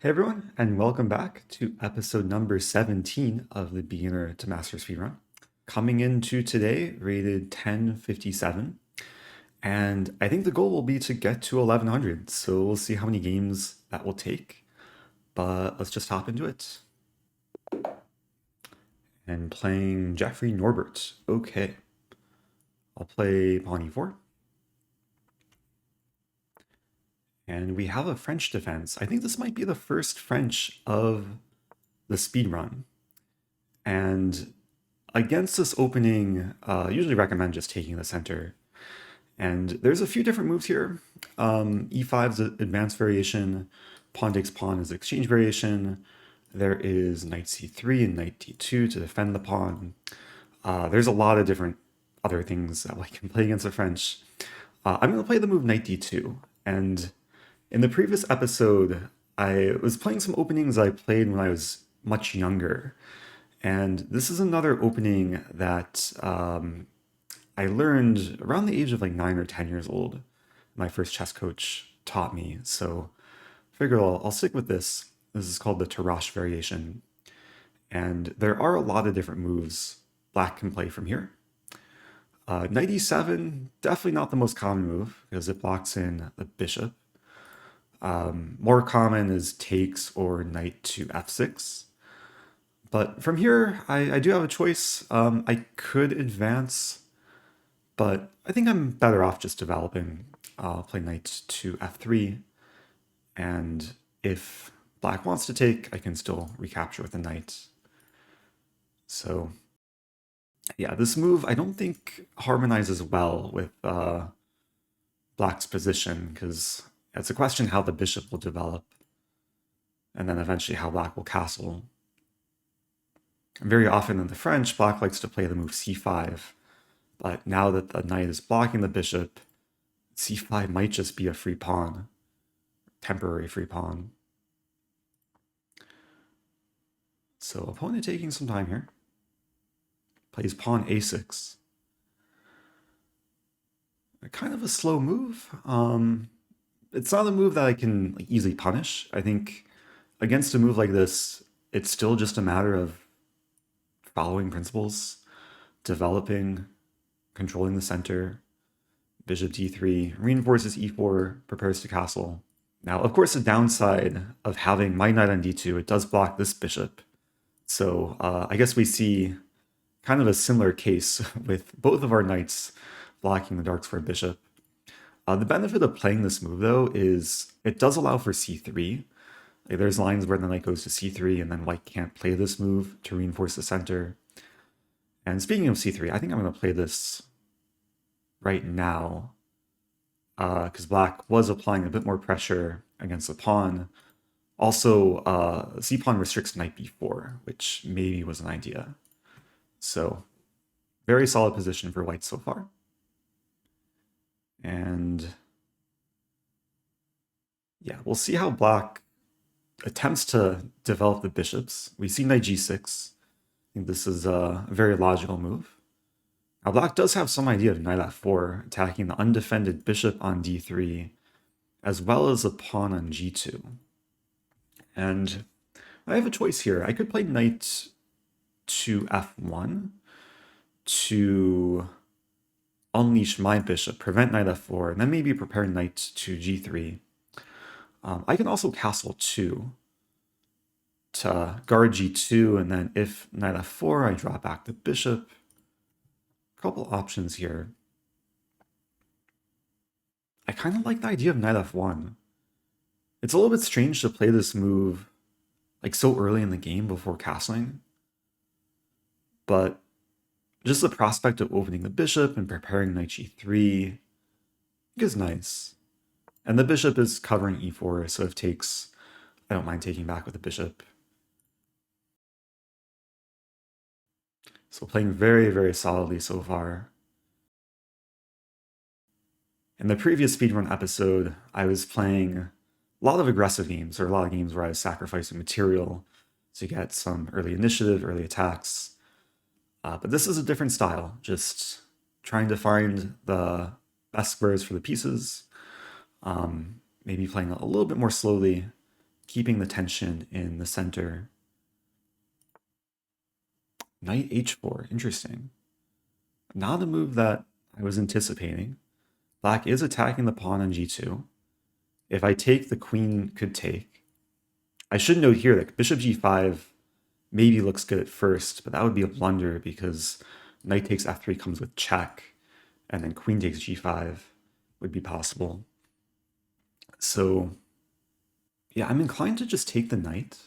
Hey everyone, and welcome back to episode number 17 of the Beginner to Master Speedrun. Coming into today, rated 1057, and I think the goal will be to get to 1100, so we'll see how many games that will take, but let's just hop into it. And playing Jeffrey Norbert. Okay, I'll play Pawn e4. And we have a French defense. I think this might be the first French of the speedrun. And against this opening, usually recommend just taking the center. And there's a few different moves here. E5 is advanced variation, pawn takes pawn is exchange variation. There is knight c3 and knight d2 to defend the pawn. There's a lot of different other things that I can play against the French. I'm going to play the move knight d2. And in the previous episode, I was playing some openings I played when I was much younger. And this is another opening that I learned around the age of like 9 or 10 years old. My first chess coach taught me. So I figured I'll stick with this. This is called the Tarrasch variation. And there are a lot of different moves black can play from here. Knight e7, definitely not the most common move because it blocks in the bishop. More common is takes or knight to f6. But from here, I do have a choice. I could advance, but I think I'm better off just developing. I'll play knight to f3, and if black wants to take, I can still recapture with a knight. So yeah, this move I don't think harmonizes well with black's position, because it's a question how the bishop will develop, and then eventually how black will castle. Very often in the French, black likes to play the move c5, but now that the knight is blocking the bishop, c5 might just be a free pawn, temporary free pawn. So opponent taking some time here. Plays pawn a6. Kind of a slow move. It's not a move that I can easily punish. I think against a move like this, it's still just a matter of following principles, developing, controlling the center. Bishop d3, reinforces e4, prepares to castle. Now, of course, the downside of having my knight on d2, it does block this bishop. So I guess we see kind of a similar case with both of our knights blocking the dark square bishop. The benefit of playing this move, though, is it does allow for c3. Like, there's lines where the knight goes to c3, and then white can't play this move to reinforce the center. And speaking of c3, I think I'm going to play this right now, because black was applying a bit more pressure against the pawn. Also, c-pawn restricts knight b4, which maybe was an idea. So, very solid position for white so far. And yeah, we'll see how black attempts to develop the bishops. We see knight g6. I think this is a very logical move. Now, black does have some idea of knight f4, attacking the undefended bishop on d3, as well as a pawn on g2. And I have a choice here. I could play knight to f1 to unleash my bishop, prevent knight f4, and then maybe prepare knight to g3. I can also castle 2 to guard g2, and then if knight f4, I draw back the bishop. A couple options here. I kind of like the idea of knight f1. It's a little bit strange to play this move like so early in the game before castling, but just the prospect of opening the bishop and preparing knight g3 is nice. And the bishop is covering e4, so if takes, I don't mind taking back with the bishop. So playing very, very solidly so far. In the previous speedrun episode, I was playing a lot of aggressive games, or a lot of games where I was sacrificing material to get some early initiative, early attacks. But this is a different style, just trying to find the best squares for the pieces, maybe playing a little bit more slowly keeping the tension in the center. Knight h4, interesting. Not a move that I was anticipating. Black is attacking the pawn on g2. If I take, the queen could take. I should note here that bishop g5 maybe looks good at first, but that would be a blunder because knight takes f3 comes with check, and then queen takes g5 would be possible. So yeah, I'm inclined to just take the knight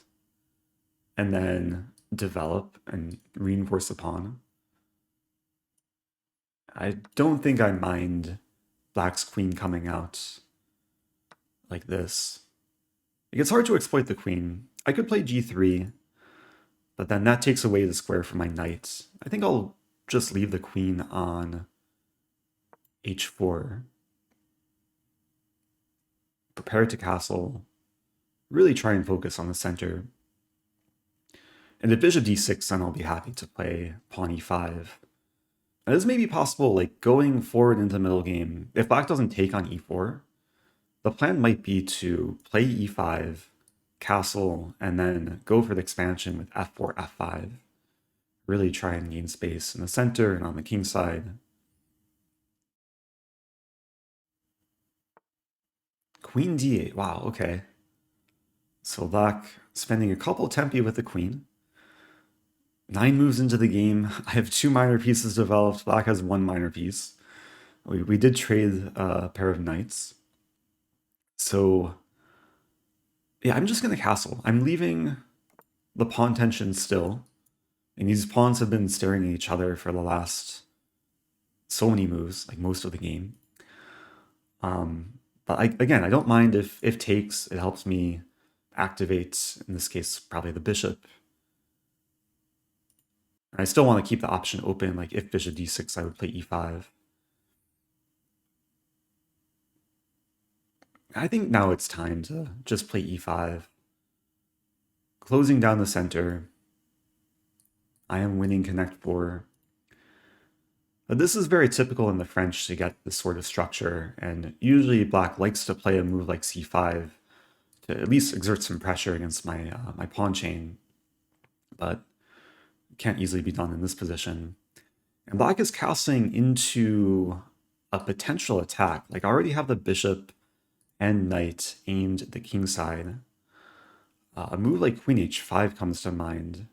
and then develop and reinforce the pawn. I don't think I mind black's queen coming out like this. It gets hard to exploit the queen. I could play g3, but then that takes away the square from my knight. I think I'll just leave the queen on h4. Prepare to castle. Really try and focus on the center. And if bishop d6, then I'll be happy to play pawn e5. And this may be possible, like going forward into the middle game. If black doesn't take on e4, the plan might be to play e5, castle, and then go for the expansion with f4, f5. Really try and gain space in the center and on the king side. Queen d8, wow, okay. So black spending a couple tempi with the queen. 9 moves into the game. I have 2 minor pieces developed. Black has 1 minor piece. We did trade a pair of knights. So yeah, I'm just going to castle. I'm leaving the pawn tension still. And these pawns have been staring at each other for the last so many moves, like most of the game. But again, I don't mind if takes. It helps me activate, in this case, probably the bishop. I still want to keep the option open, like if bishop d6, I would play e5. I think now it's time to just play e5. Closing down the center. I am winning connect 4. But this is very typical in the French to get this sort of structure, and usually black likes to play a move like c5 to at least exert some pressure against my, my pawn chain. But can't easily be done in this position. And black is castling into a potential attack. Like I already have the bishop and knight aimed at the king side. A move like queen h5 comes to mind,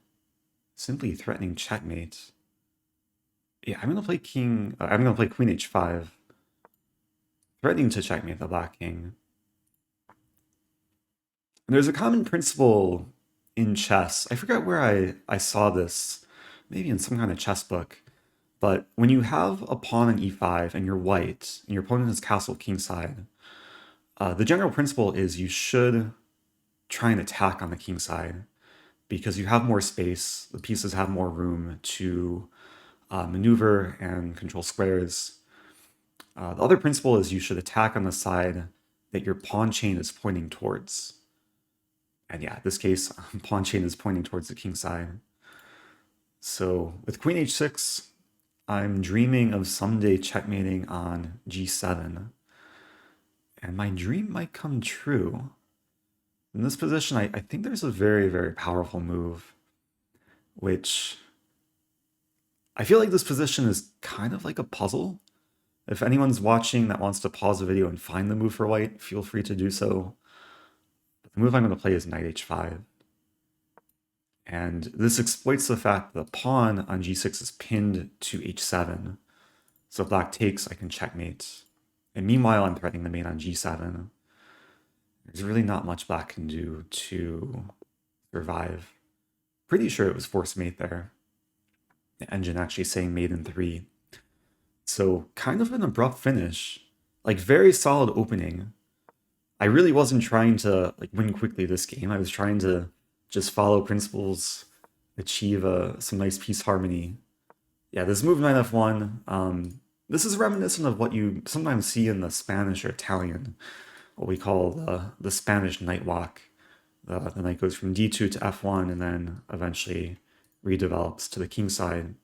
simply threatening checkmate. Yeah, I'm gonna play queen h5, threatening to checkmate the black king. And there's a common principle in chess. I forget where I saw this, maybe in some kind of chess book. But when you have a pawn on e5 and you're white, and your opponent has castle kingside, the general principle is you should try and attack on the king side because you have more space, the pieces have more room to maneuver and control squares. The other principle is you should attack on the side that your pawn chain is pointing towards. And yeah, in this case, pawn chain is pointing towards the king side. So with queen h6, I'm dreaming of someday checkmating on g7. And my dream might come true. In this position, I think there's a very, very powerful move, which I feel like this position is kind of like a puzzle. If anyone's watching that wants to pause the video and find the move for white, feel free to do so. But the move I'm going to play is knight h5. And this exploits the fact that the pawn on g6 is pinned to h7. So if black takes, I can checkmate. And meanwhile, I'm threatening the mate on g7. There's really not much black can do to survive. Pretty sure it was forced mate there. The engine actually saying mate in 3. So kind of an abrupt finish. Like very solid opening. I really wasn't trying to like win quickly this game. I was trying to just follow principles, achieve some nice piece harmony. Yeah, this move knight f1, this is reminiscent of what you sometimes see in the Spanish or Italian, what we call the Spanish knight walk. The knight goes from d2 to f1 and then eventually redevelops to the king side.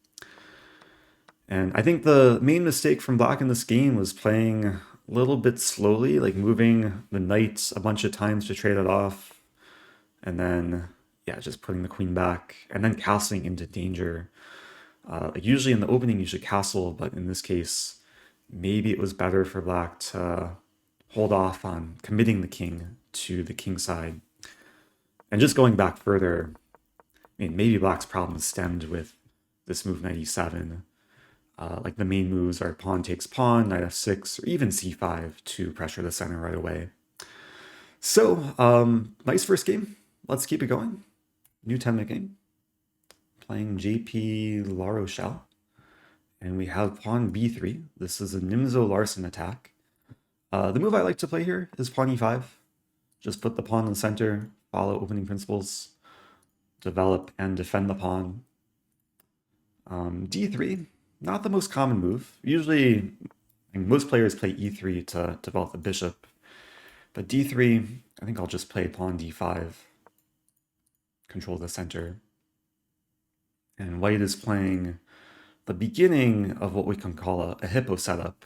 And I think the main mistake from black in this game was playing a little bit slowly, like moving the knight a bunch of times to trade it off. and then, yeah, just putting the queen back, and then castling into danger. Like usually in the opening you should castle, but in this case, maybe it was better for black to hold off on committing the king to the king side. And just going back further, I mean, maybe black's problem stemmed with this move knight e7. Like the main moves are pawn takes pawn, knight f6, or even c5 to pressure the center right away. So, nice first game. Let's keep it going. New 10-minute game. Playing JP La Rochelle. And we have pawn b3. This is a Nimzo-Larsen attack. The move I like to play here is pawn e5. Just put the pawn in the center, follow opening principles, develop and defend the pawn. D3, not the most common move. Usually, most players play e3 to develop the bishop. But d3, I think I'll just play pawn d5, control the center. And white is playing the beginning of what we can call a Hippo setup.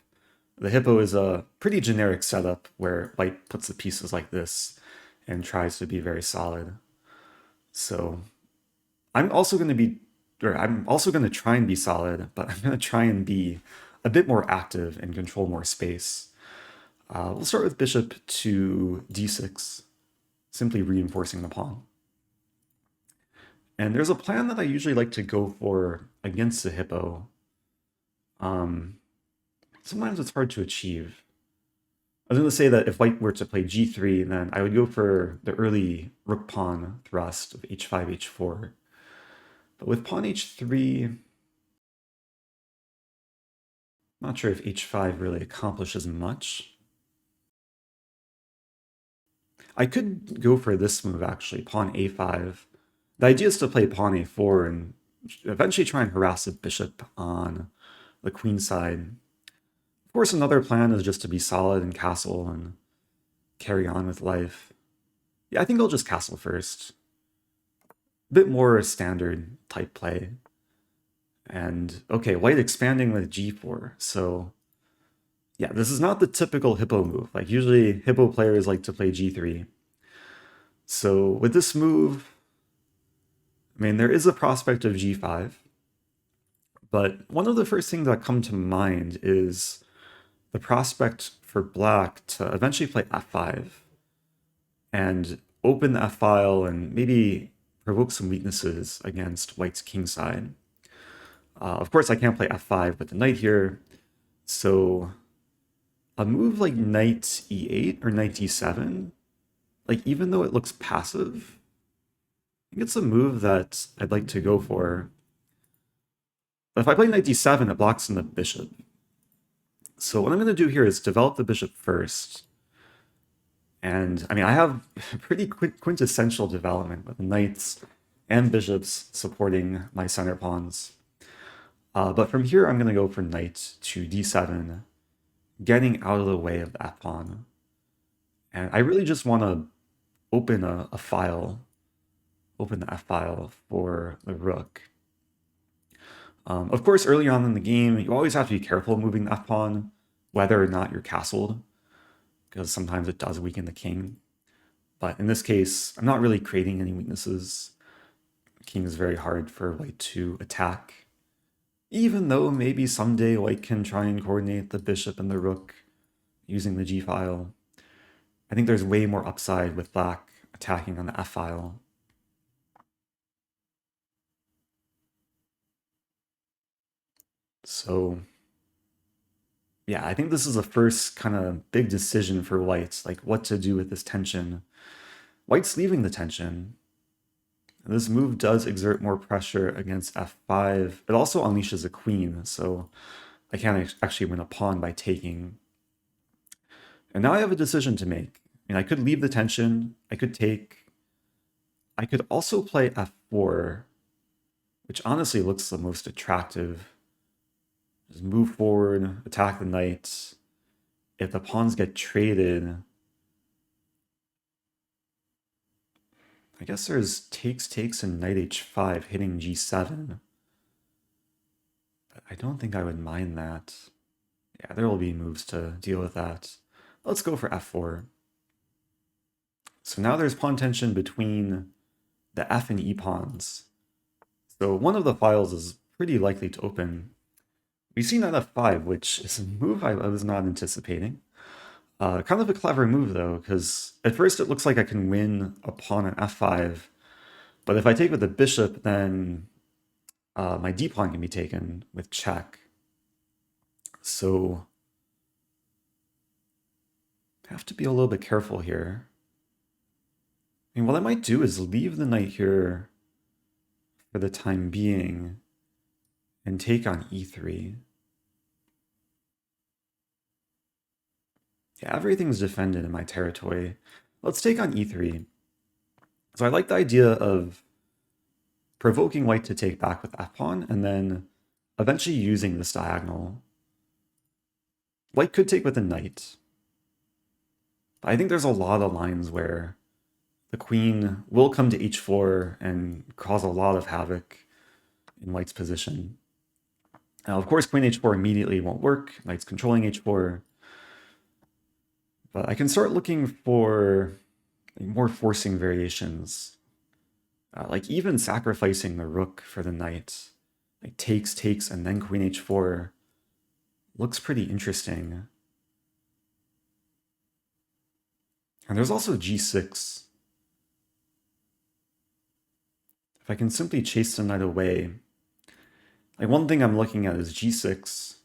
The Hippo is a pretty generic setup where white puts the pieces like this and tries to be very solid. So I'm also going to try and be solid, but I'm going to try and be a bit more active and control more space. We'll start with bishop to d6, simply reinforcing the pawn. And there's a plan that I usually like to go for against the Hippo. Sometimes it's hard to achieve. I was going to say that if white were to play g3, then I would go for the early rook pawn thrust of h5, h4. But with pawn h3, I'm not sure if h5 really accomplishes much. I could go for this move actually, pawn a5. The idea is to play pawn a4 and eventually try and harass the bishop on the queen side. Of course, another plan is just to be solid and castle and carry on with life. Yeah, I think I'll just castle first. A bit more standard type play. And okay, white expanding with g4. So yeah, this is not the typical Hippo move. Like usually Hippo players like to play g3. So with this move, I mean, there is a prospect of g5. But one of the first things that come to mind is the prospect for black to eventually play f5 and open the f-file and maybe provoke some weaknesses against white's king side. Of course, I can't play f5 with the knight here, so a move like knight e8 or knight d7, like even though it looks passive, I think it's a move that I'd like to go for. But if I play knight d7, it blocks in the bishop. So what I'm going to do here is develop the bishop first. And I mean, I have pretty quintessential development with knights and bishops supporting my center pawns. But from here, I'm going to go for knight to d7, getting out of the way of the f-pawn. And I really just want to open a file, open the f-file for the rook. Of course, early on in the game, you always have to be careful moving the f-pawn, whether or not you're castled, because sometimes it does weaken the king. But in this case, I'm not really creating any weaknesses. The king is very hard for white to attack, even though maybe someday white can try and coordinate the bishop and the rook using the g-file. I think there's way more upside with black attacking on the f-file. So yeah, I think this is the first kind of big decision for white, like what to do with this tension. White's leaving the tension. And this move does exert more pressure against f5. It also unleashes a queen, so I can't actually win a pawn by taking. And now I have a decision to make. I mean, I could leave the tension, I could take. I could also play f4, which honestly looks the most attractive. Just move forward, attack the knight. If the pawns get traded, I guess there's takes, and knight h5 hitting g7. But I don't think I would mind that. Yeah, there will be moves to deal with that. Let's go for f4. So now there's pawn tension between the f and e pawns. So one of the files is pretty likely to open. We see knight f5, which is a move I was not anticipating. Kind of a clever move, though, because at first it looks like I can win a pawn on f5, but if I take with the bishop, then my d pawn can be taken with check. So I have to be a little bit careful here. I mean, what I might do is leave the knight here for the time being and take on e3. Yeah, everything's defended in my territory. Let's take on e3. So I like the idea of provoking white to take back with f-pawn, and then eventually using this diagonal. White could take with a knight. But I think there's a lot of lines where the queen will come to h4 and cause a lot of havoc in white's position. Now, of course, queen h4 immediately won't work. Knight's controlling h4. But I can start looking for more forcing variations. Like even sacrificing the rook for the knight. Like takes, and then queen h4 looks pretty interesting. And there's also g6. If I can simply chase the knight away, like one thing I'm looking at is g6.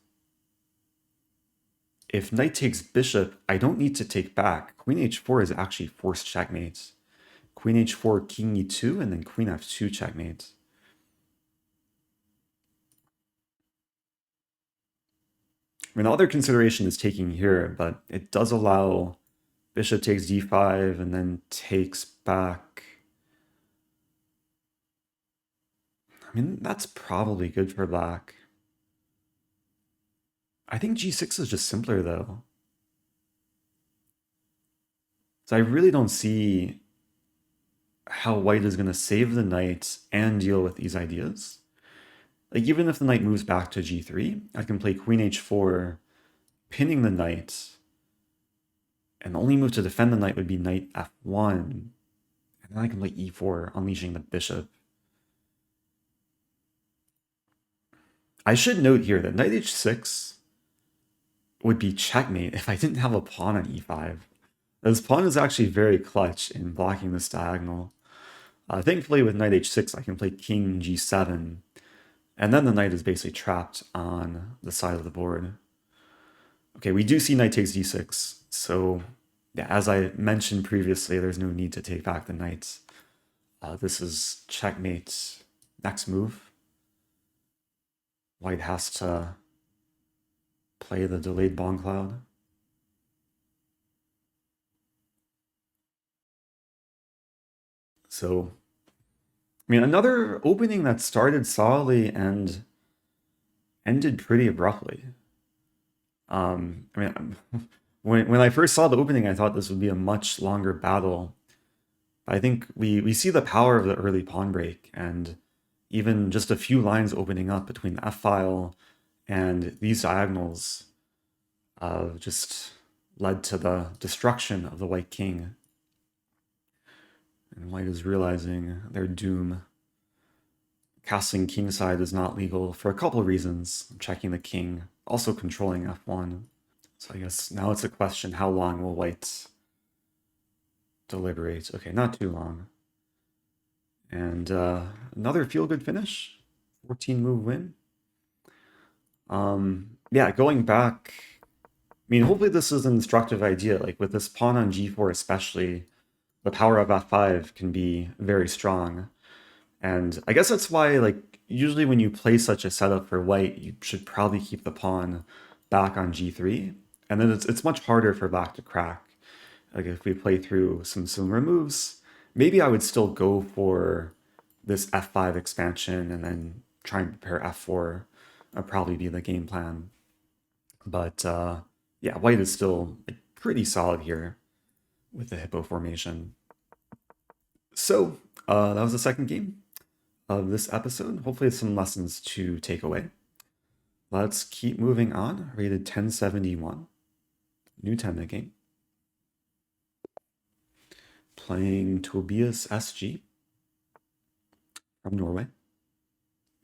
If knight takes bishop, I don't need to take back. Queen h4 is actually forced checkmate. Queen h4, king e2, and then queen f2 checkmate. I mean, the other consideration is taking here, but it does allow bishop takes d5 and then takes back. I mean, that's probably good for black. I think g6 is just simpler, though. So I really don't see how white is going to save the knight and deal with these ideas. Like, even if the knight moves back to g3, I can play queen h4, pinning the knight, and the only move to defend the knight would be knight f1, and then I can play e4, unleashing the bishop. I should note here that knight h6 would be checkmate if I didn't have a pawn on e5. This pawn is actually very clutch in blocking this diagonal. Thankfully, with knight h6, I can play king g7, and then the knight is basically trapped on the side of the board. Okay, we do see knight takes d6, so yeah, as I mentioned previously, there's no need to take back the knight. This is checkmate. Next move. White has to play the delayed bomb cloud. So, I mean, another opening that started solidly and ended pretty abruptly. I mean, when I first saw the opening, I thought this would be a much longer battle. I think we see the power of the early pawn break, and even just a few lines opening up between the f-file and these diagonals just led to the destruction of the white king. And white is realizing their doom. Castling kingside is not legal for a couple of reasons. Checking the king, also controlling f1. So I guess now it's a question, how long will white deliberate? Okay, not too long. And another feel-good finish. 14-move win. Yeah, going back, I mean, hopefully this is an instructive idea. Like with this pawn on g4 especially, the power of f5 can be very strong. And I guess that's why, like, usually when you play such a setup for white, you should probably keep the pawn back on g3. And then it's much harder for black to crack. Like if we play through some similar moves, maybe I would still go for this f5 expansion and then try and prepare f4. That'd probably be the game plan. But yeah, white is still pretty solid here with the Hippo formation. So that was the second game of this episode. Hopefully some lessons to take away. Let's keep moving on. Rated 1071. New 10-minute game. playing Tobias SG from Norway.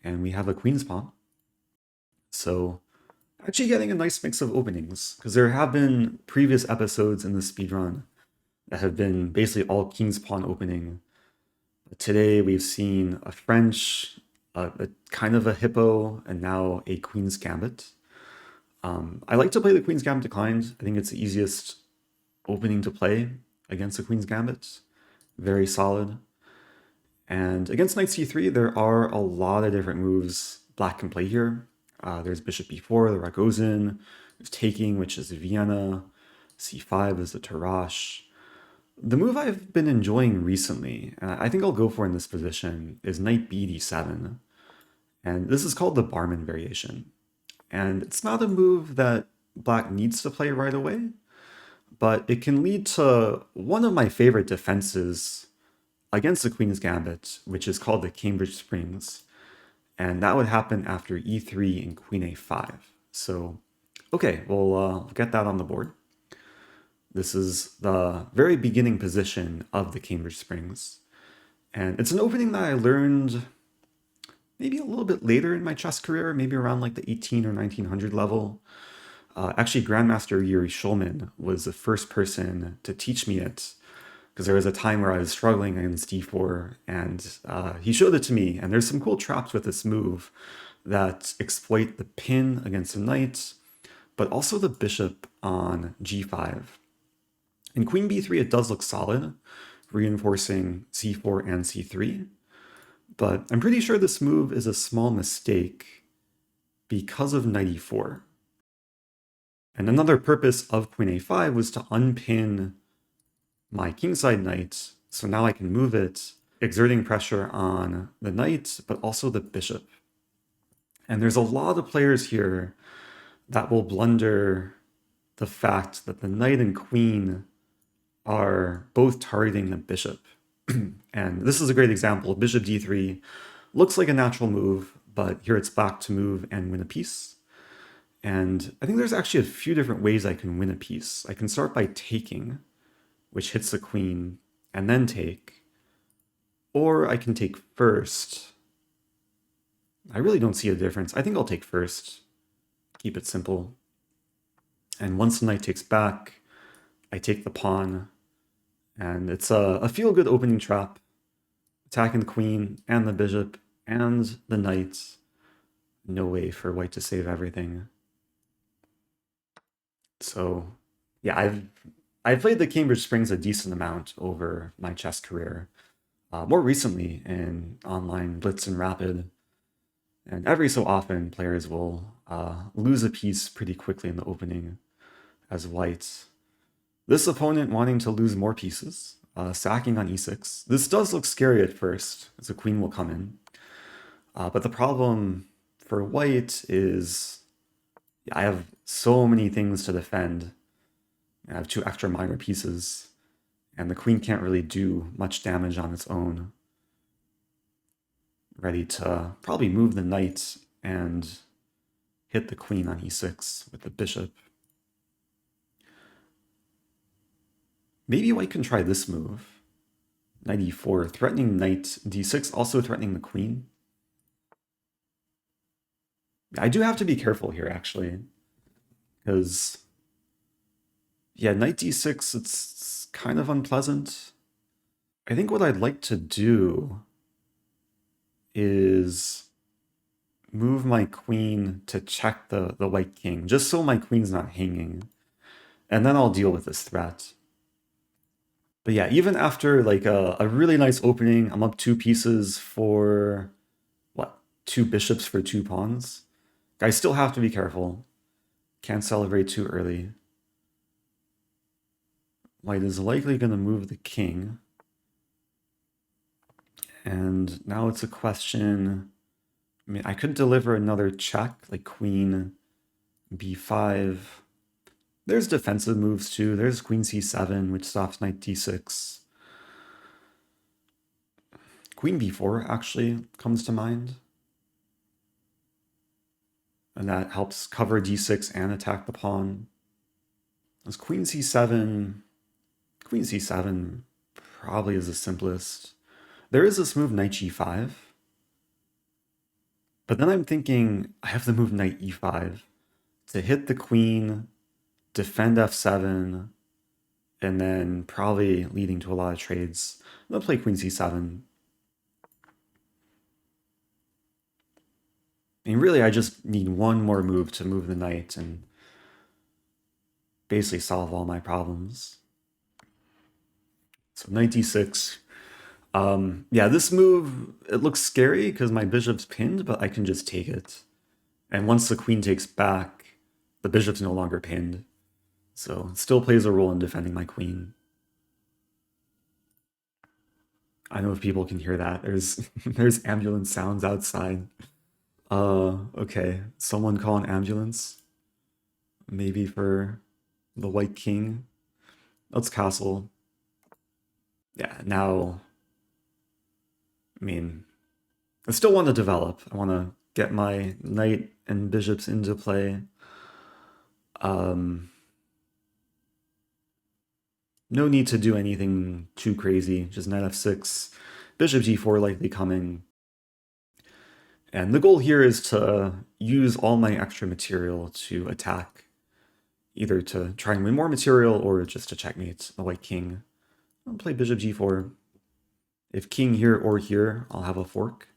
And we have a queen's pawn. So actually getting a nice mix of openings, because there have been previous episodes in the speedrun that have been basically all king's pawn opening. But today we've seen a French, a kind of a Hippo, and now a queen's gambit. I like to play the queen's gambit declined. I think it's the easiest opening to play against the queen's gambit. Very solid. And against knight c3, there are a lot of different moves black can play here. There's bishop b4, the Rosen. There's taking, which is Vienna. c5 is the Tarrasch. The move I've been enjoying recently, I think I'll go for in this position, is knight b d7. And this is called the barman variation. And it's not a move that black needs to play right away, but it can lead to one of my favorite defenses against the Queen's Gambit, which is called the Cambridge Springs. And that would happen after e3 and queen a5. So, okay, we'll get that on the board. This is the very beginning position of the Cambridge Springs. And it's an opening that I learned maybe a little bit later in my chess career, maybe around like the 18 or 1900 level. Actually, Grandmaster Yuri Shulman was the first person to teach me it, because there was a time where I was struggling against d4, and he showed it to me. And there's some cool traps with this move that exploit the pin against the knight, but also the bishop on g5. In queen b3, it does look solid, reinforcing c4 and c3. But I'm pretty sure this move is a small mistake because of knight e4. And another purpose of queen a5 was to unpin my kingside knight, so now I can move it, exerting pressure on the knight, but also the bishop. And there's a lot of players here that will blunder the fact that the knight and queen are both targeting the bishop. And this is a great example. Bishop d3 looks like a natural move, but here it's black to move and win a piece. And I think there's actually a few different ways I can win a piece. I can start by taking, which hits the queen, and then take. Or I can take first. I really don't see a difference. I think I'll take first. Keep it simple. And once the knight takes back, I take the pawn. And it's a feel-good opening trap. Attacking the queen and the bishop and the knight. No way for white to save everything. So, yeah, I've played the Cambridge Springs a decent amount over my chess career. More recently in online Blitz and Rapid. And every so often, players will lose a piece pretty quickly in the opening as white. This opponent wanting to lose more pieces, sacking on e6. This does look scary at first, as the queen will come in. But the problem for white is I have so many things to defend. I have 2 extra minor pieces, and the queen can't really do much damage on its own. Ready to probably move the knight and hit the queen on e6 with the bishop. Maybe white can try this move. Knight e4, threatening knight d6, also threatening the queen. I do have to be careful here, actually, because, yeah, knight d6, it's kind of unpleasant. I think what I'd like to do is move my queen to check the white king, just so my queen's not hanging. And then I'll deal with this threat. But yeah, even after like a really nice opening, I'm up 2 pieces for, what, 2 bishops for 2 pawns? I still have to be careful. Can't celebrate too early. White is likely going to move the king. And now it's a question... I mean, I could deliver another check, like queen b5. There's defensive moves too. There's queen c7, which stops knight d6. Queen b4 actually comes to mind. And that helps cover d6 and attack the pawn. As queen c7 probably is the simplest. There is this move knight g5, but then I'm thinking I have to move knight e5 to hit the queen, defend f7, and then probably leading to a lot of trades. I'm gonna play queen c7. I mean, really, I just need one more move to move the knight and basically solve all my problems. So knight d6. Yeah, this move, it looks scary because my bishop's pinned, but I can just take it. And once the queen takes back, the bishop's no longer pinned. So it still plays a role in defending my queen. I know if people can hear that. There's ambulance sounds outside. Okay. Someone call an ambulance. Maybe for the White King. Let's castle. Yeah, now, I mean, I still want to develop. I want to get my knight and bishops into play. No need to do anything too crazy. Just knight f6, bishop g4 likely coming. And the goal here is to use all my extra material to attack, either to try and win more material or just to checkmate the White King. I'll play bishop g4. If king here or here, I'll have a fork.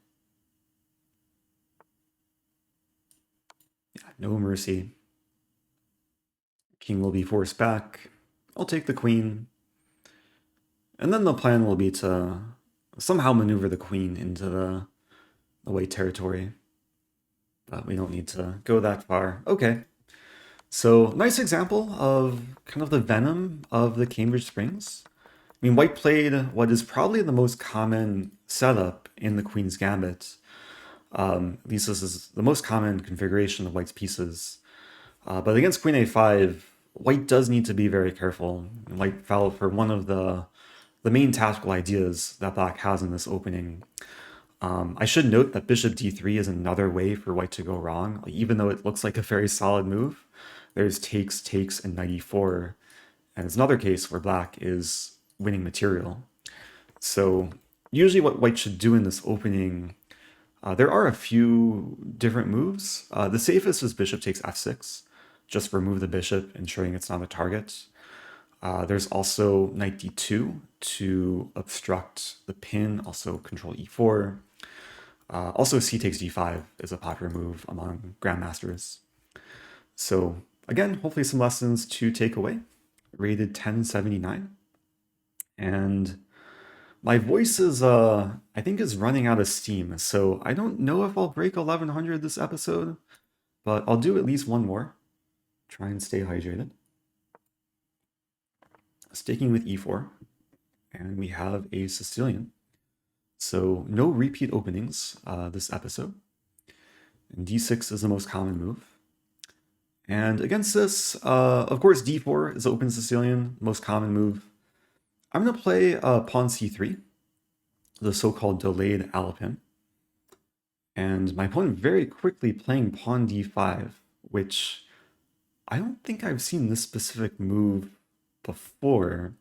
Yeah, no mercy. King will be forced back. I'll take the queen. And then the plan will be to somehow maneuver the queen into the white territory. But we don't need to go that far. Okay. So nice example of kind of the venom of the Cambridge Springs. I mean, white played what is probably the most common setup in the Queen's Gambit. At least this is the most common configuration of white's pieces. But against queen a5, white does need to be very careful. White fell for one of the main tactical ideas that black has in this opening. I should note that bishop d3 is another way for white to go wrong. Like, even though it looks like a very solid move, there's takes, and knight e4. And it's another case where black is winning material. So usually what white should do in this opening, there are a few different moves. The safest is bishop takes f6. Just remove the bishop, ensuring it's not a target. There's also knight d2 to obstruct the pin, also control e4. Also c takes d5 is a popular move among grandmasters. So again, hopefully some lessons to take away. Rated 1079. And my voice is, I think, is running out of steam, so I don't know if I'll break 1100 this episode, but I'll do at least one more. Try and stay hydrated. Sticking with e4, and we have a Sicilian. So no repeat openings this episode. And d6 is the most common move. And against this, of course, d4 is open Sicilian, most common move. I'm going to play pawn c3, the so-called delayed Alapin. And my opponent very quickly playing pawn d5, which I don't think I've seen this specific move before.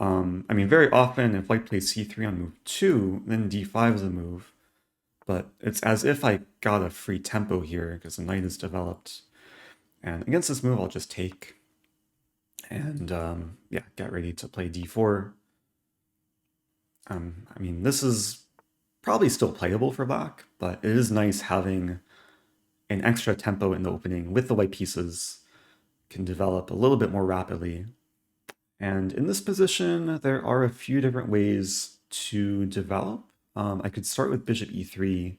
I mean, very often if white plays c3 on move 2, then d5 is a move. But it's as if I got a free tempo here because the knight is developed. And against this move, I'll just take. And yeah, get ready to play d4. I mean, this is probably still playable for black, but it is nice having an extra tempo in the opening with the white pieces. Can develop a little bit more rapidly. And in this position, there are a few different ways to develop. I could start with bishop e3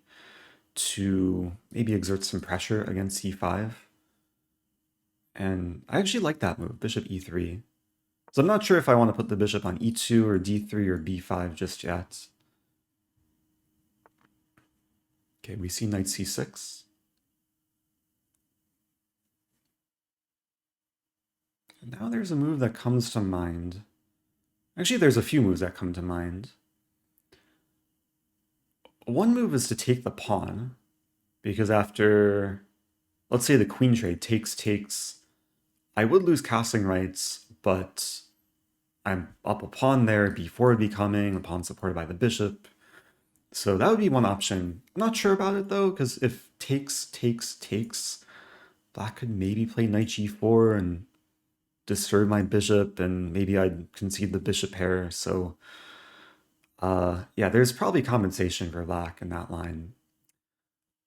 to maybe exert some pressure against c5. And I actually like that move, bishop e3. So I'm not sure if I want to put the bishop on e2 or d3 or b5 just yet. Okay, we see knight c6. And now there's a move that comes to mind. Actually, there's a few moves that come to mind. One move is to take the pawn, because after, let's say the queen trade takes, I would lose castling rights, but I'm up a pawn there, b4 would be coming, the pawn supported by the bishop. So that would be one option. I'm not sure about it though, because if takes, black could maybe play knight g4 and disturb my bishop, and maybe I'd concede the bishop pair. So yeah, there's probably compensation for black in that line.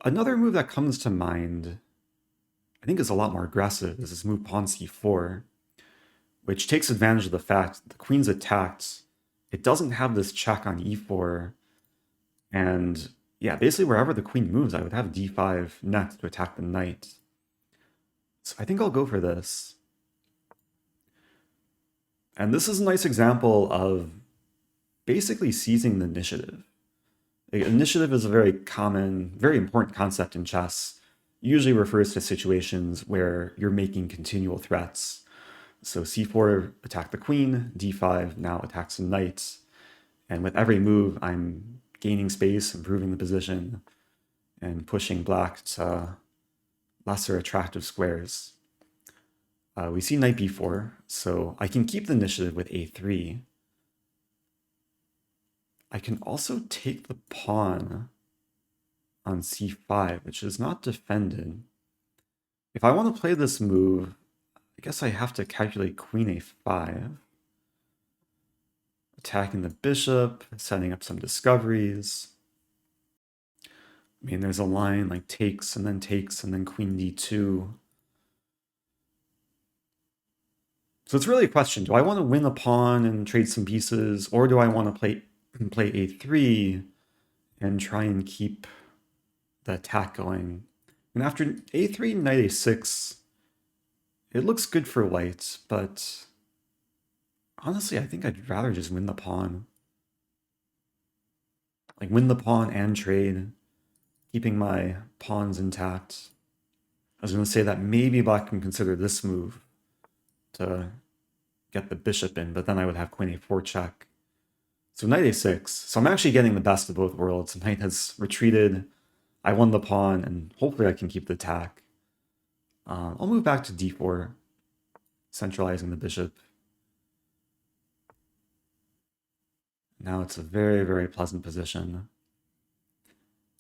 Another move that comes to mind, I think is a lot more aggressive, is this move pawn c4, which takes advantage of the fact that the queen's attacked. It doesn't have this check on e4, and yeah, basically wherever the queen moves, I would have d5 next to attack the knight. So I think I'll go for this. And this is a nice example of basically seizing the initiative. Initiative is a very common, very important concept in chess. It usually refers to situations where you're making continual threats. So c4 attack the queen, d5 now attacks the knight, and with every move I'm gaining space, improving the position, and pushing black to lesser attractive squares. We see knight b4, so I can keep the initiative with a3. I can also take the pawn on c5, which is not defended. If I want to play this move, I guess I have to calculate queen a5. Attacking the bishop, setting up some discoveries. I mean, there's a line like takes and then queen d2. So it's really a question. Do I want to win a pawn and trade some pieces, or do I want to play a3 and try and keep the attack going? And after a3, knight a6, it looks good for white, but honestly, I think I'd rather just win the pawn. Like win the pawn and trade, keeping my pawns intact. I was going to say that maybe black can consider this move to get the bishop in, but then I would have queen a4 check. So knight a6. So I'm actually getting the best of both worlds. Knight has retreated. I won the pawn, and hopefully I can keep the attack. I'll move back to d4, centralizing the bishop. Now it's a very, very pleasant position.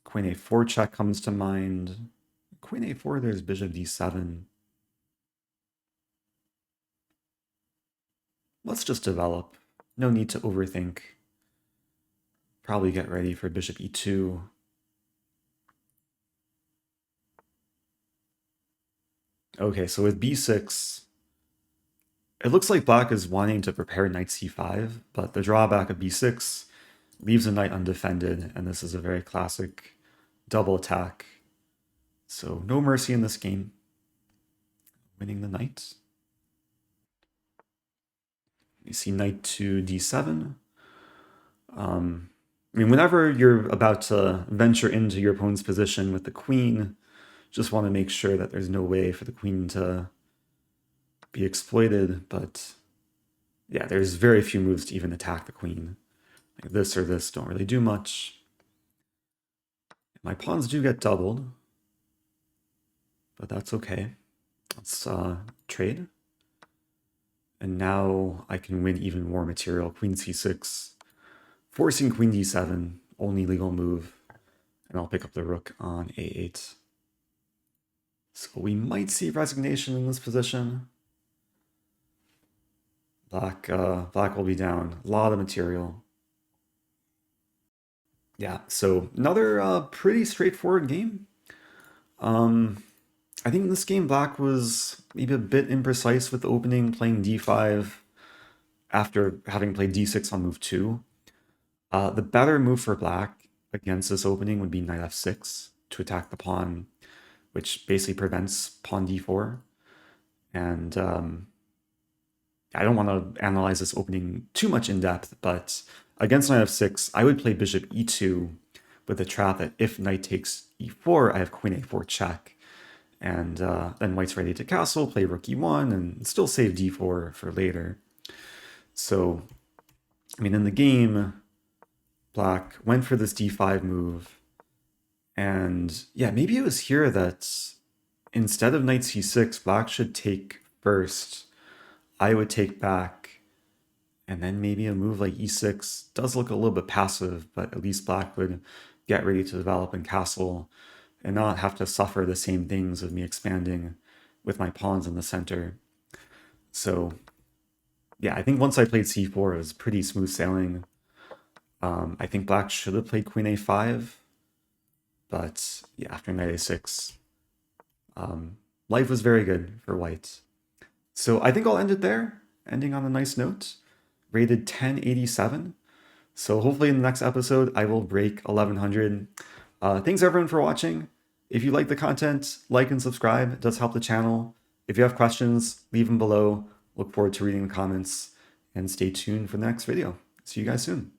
Queen a4 check comes to mind. Queen a4, there's bishop d7. Let's just develop. No need to overthink. Probably get ready for bishop e2. Okay, so with b6, it looks like black is wanting to prepare knight c5, but the drawback of b6 leaves the knight undefended, and this is a very classic double attack. So no mercy in this game. Winning the knight. You see knight to d7. I mean, whenever you're about to venture into your opponent's position with the queen, just want to make sure that there's no way for the queen to be exploited. But yeah, there's very few moves to even attack the queen. Like this or this don't really do much. My pawns do get doubled, but that's okay. Let's trade. And now I can win even more material. Queen c6, forcing queen d7, only legal move. And I'll pick up the rook on a8. So we might see resignation in this position. Black will be down. A lot of material. Yeah, so another pretty straightforward game. I think in this game, black was maybe a bit imprecise with the opening, playing d5 after having played d6 on move 2. The better move for black against this opening would be knight f6 to attack the pawn, which basically prevents pawn d4. And I don't want to analyze this opening too much in depth, but against knight f6, I would play bishop e2 with the trap that if knight takes e4, I have queen a4 check. And then white's ready to castle, play rook e1, and still save d4 for later. So, I mean, in the game, black went for this d5 move. And yeah, maybe it was here that instead of knight c6, black should take first. I would take back, And then maybe a move like e6 does look a little bit passive, but at least black would get ready to develop in castle and not have to suffer the same things of me expanding with my pawns in the center. So yeah, I think once I played c4, it was pretty smooth sailing. I think black should have played queen a5, but yeah, after knight a6, life was very good for white. So I think I'll end it there, ending on a nice note. Rated 1087. So hopefully in the next episode, I will break 1100. Thanks everyone for watching. If you like the content, like and subscribe. It does help the channel. If you have questions, leave them below. Look forward to reading the comments and stay tuned for the next video. See you guys soon.